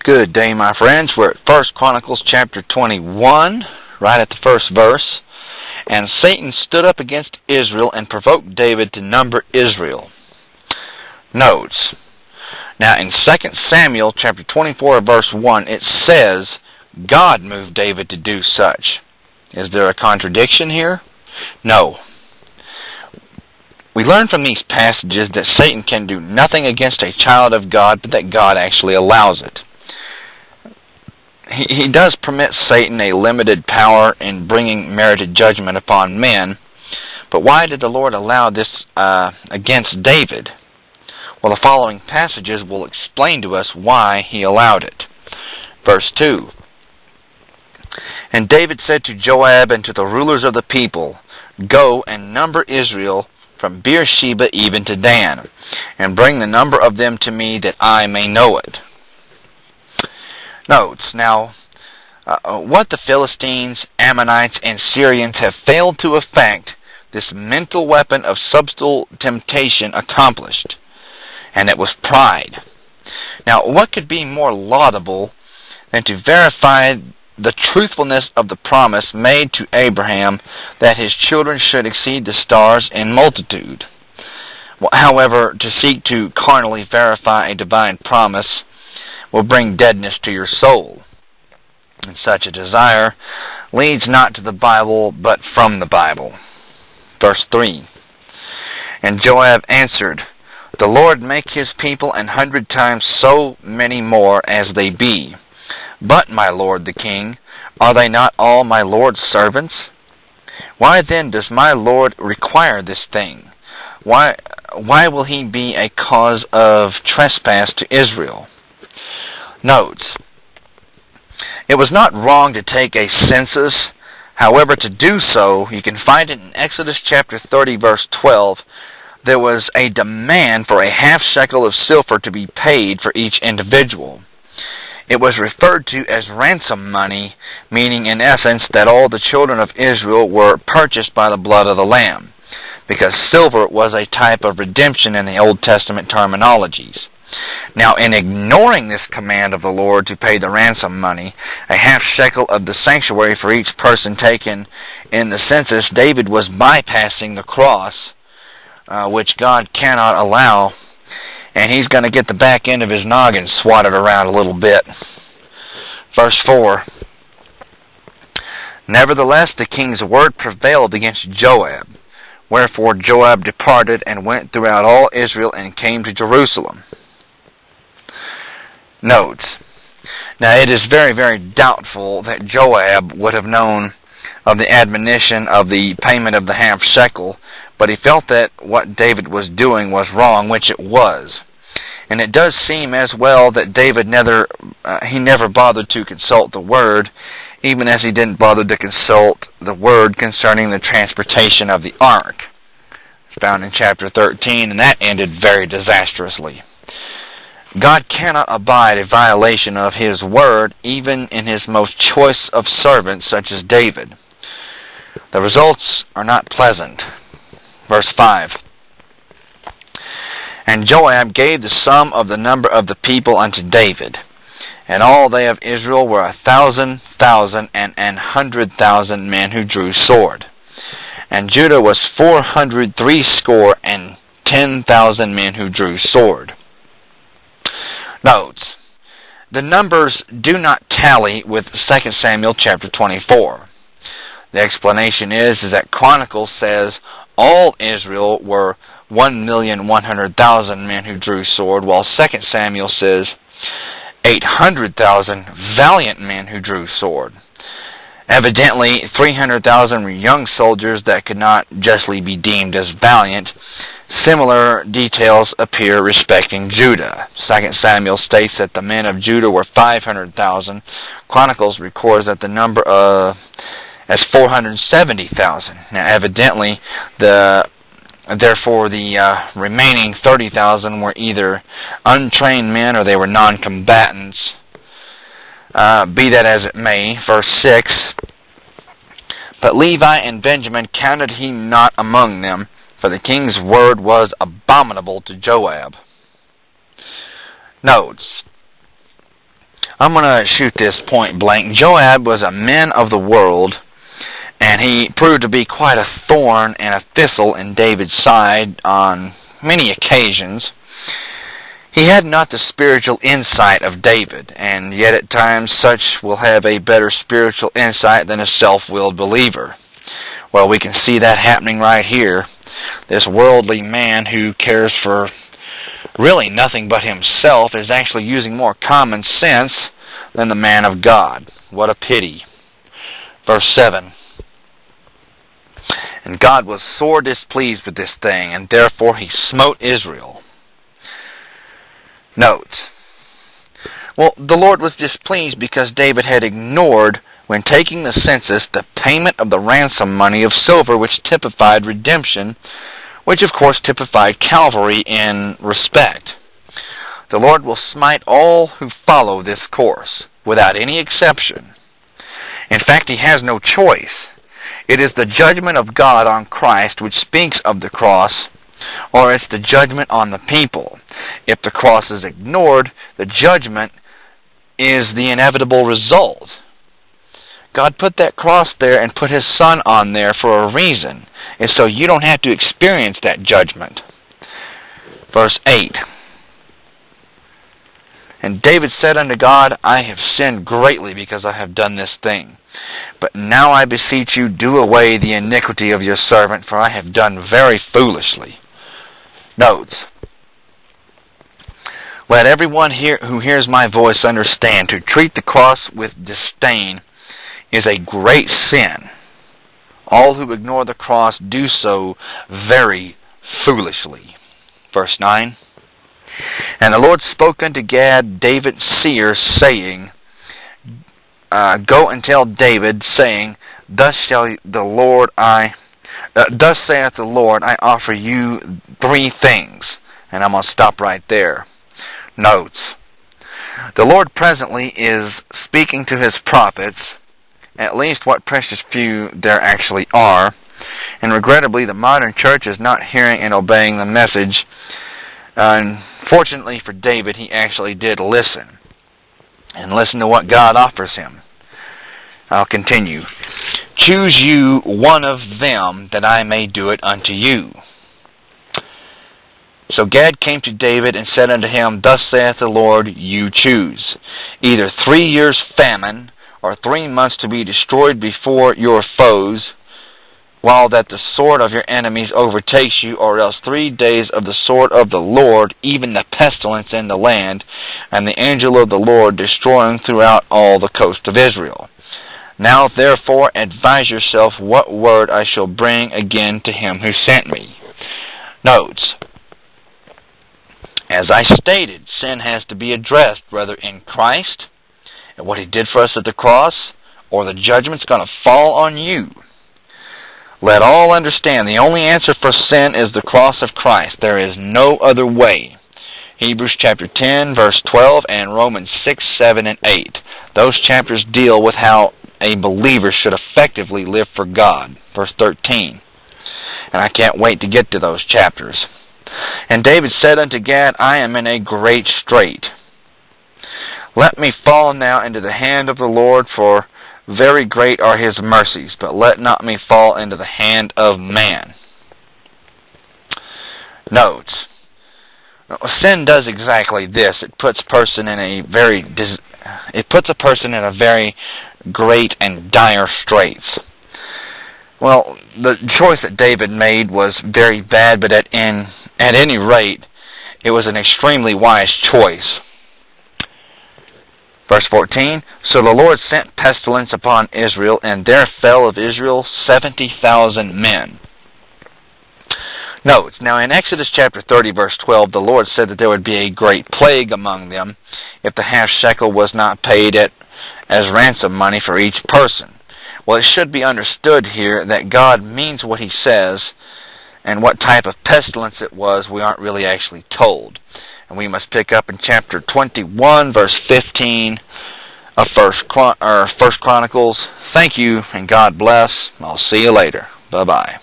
Good day, my friends. We're at 1 Chronicles chapter 21, right at the first verse. And Satan stood up against Israel and provoked David to number Israel. Notes. Now in 2 Samuel chapter 24, verse 1, it says, God moved David to do such. Is there a contradiction here? No. We learn from these passages that Satan can do nothing against a child of God, but that God actually allows it. He does permit Satan a limited power in bringing merited judgment upon men, but why did the Lord allow this against David? Well, the following passages will explain to us why he allowed it. Verse 2. And David said to Joab and to the rulers of the people, Go and number Israel from Beersheba even to Dan, and bring the number of them to me that I may know it. Notes. Now, what the Philistines, Ammonites, and Syrians have failed to effect, this mental weapon of subtle temptation accomplished, and it was pride. Now, what could be more laudable than to verify the truthfulness of the promise made to Abraham that his children should exceed the stars in multitude? Well, however, to seek to carnally verify a divine promise will bring deadness to your soul. And such a desire leads not to the Bible, but from the Bible. Verse 3. And Joab answered, The Lord make his people 100 times so many more as they be. But, my lord the king, are they not all my lord's servants? Why then does my lord require this thing? Why will he be a cause of trespass to Israel? Notes. It was not wrong to take a census. However, to do so, you can find it in Exodus chapter 30, verse 12. There was a demand for a half shekel of silver to be paid for each individual. It was referred to as ransom money, meaning in essence that all the children of Israel were purchased by the blood of the Lamb, because silver was a type of redemption in the Old Testament terminologies. Now, in ignoring this command of the Lord to pay the ransom money, a half shekel of the sanctuary for each person taken in the census, David was bypassing the cross, which God cannot allow, and he's going to get the back end of his noggin swatted around a little bit. Verse 4. Nevertheless, the king's word prevailed against Joab. Wherefore Joab departed and went throughout all Israel and came to Jerusalem. Notes. Now it is very, very doubtful that Joab would have known of the admonition of the payment of the half shekel, but he felt that what David was doing was wrong, which it was. And it does seem as well that David never bothered to consult the word, even as he didn't bother to consult the word concerning the transportation of the ark. It's found in chapter 13, and that ended very disastrously. God cannot abide a violation of his word, even in his most choice of servants, such as David. The results are not pleasant. Verse 5. And Joab gave the sum of the number of the people unto David. And all they of Israel were 1,000,000 and 100,000 men who drew sword. And Judah was 460 and 10,000 men who drew sword. Notes. The numbers do not tally with 2 Samuel chapter 24. The explanation is that Chronicles says all Israel were 1,100,000 men who drew sword, while 2 Samuel says 800,000 valiant men who drew sword. Evidently, 300,000 were young soldiers that could not justly be deemed as valiant. Similar details appear respecting Judah. 2 Samuel states that the men of Judah were 500,000. Chronicles records that the number as 470,000. Now, evidently, therefore, the remaining 30,000 were either untrained men or they were non-combatants. Be that as it may, verse 6, But Levi and Benjamin counted he not among them, for the king's word was abominable to Joab. Notes. I'm going to shoot this point blank. Joab was a man of the world, and he proved to be quite a thorn and a thistle in David's side on many occasions. He had not the spiritual insight of David, and yet at times such will have a better spiritual insight than a self-willed believer. Well, we can see that happening right here. This worldly man who cares for really nothing but himself is actually using more common sense than the man of God. What a pity. Verse 7. And God was sore displeased with this thing, and therefore he smote Israel. Notes. Well, the Lord was displeased because David had ignored, when taking the census, the payment of the ransom money of silver, which typified redemption, which of course typified Calvary in respect. The Lord will smite all who follow this course, without any exception. In fact, he has no choice. It is the judgment of God on Christ which speaks of the cross, or it's the judgment on the people. If the cross is ignored, the judgment is the inevitable result. God put that cross there and put his Son on there for a reason, and so you don't have to experience that judgment. Verse 8. And David said unto God, I have sinned greatly because I have done this thing. But now I beseech you, do away the iniquity of your servant, for I have done very foolishly. Notes. Let everyone who hears my voice understand, to treat the cross with disdain is a great sin. All who ignore the cross do so very foolishly. Verse 9. And the Lord spoke unto Gad, David's seer, saying, Go and tell David, saying, Thus saith the Lord, I offer you 3 things. And I'm going to stop right there. Notes. The Lord presently is speaking to his prophets, at least what precious few there actually are, and regrettably the modern church is not hearing and obeying the message. Unfortunately for David, he actually did listen, and listen to what God offers him. I'll continue. Choose you one of them, that I may do it unto you. So Gad came to David and said unto him, Thus saith the Lord, you choose, either 3 years' famine, or 3 months to be destroyed before your foes, while that the sword of your enemies overtakes you, or else 3 days of the sword of the Lord, even the pestilence in the land, and the angel of the Lord destroying throughout all the coast of Israel. Now therefore advise yourself what word I shall bring again to him who sent me. Notes. As I stated, sin has to be addressed whether in Christ, and what he did for us at the cross, or the judgment's going to fall on you. Let all understand the only answer for sin is the cross of Christ. There is no other way. Hebrews chapter 10, verse 12, and Romans 6, 7, and 8. Those chapters deal with how a believer should effectively live for God. Verse 13. And I can't wait to get to those chapters. And David said unto Gad, I am in a great strait. Let me fall now into the hand of the Lord, for very great are his mercies, but let not me fall into the hand of man. Notes. Sin does exactly this. It puts a person in a very great and dire straits. Well, the choice that David made was very bad, but at any rate, it was an extremely wise choice. Verse 14, So the Lord sent pestilence upon Israel, and there fell of Israel 70,000 men. Note, now in Exodus chapter 30, verse 12, the Lord said that there would be a great plague among them if the half shekel was not paid as ransom money for each person. Well, it should be understood here that God means what he says, and what type of pestilence it was, we aren't really actually told. And we must pick up in chapter 21, verse 15 of First Chronicles. Thank you, and God bless. I'll see you later. Bye-bye.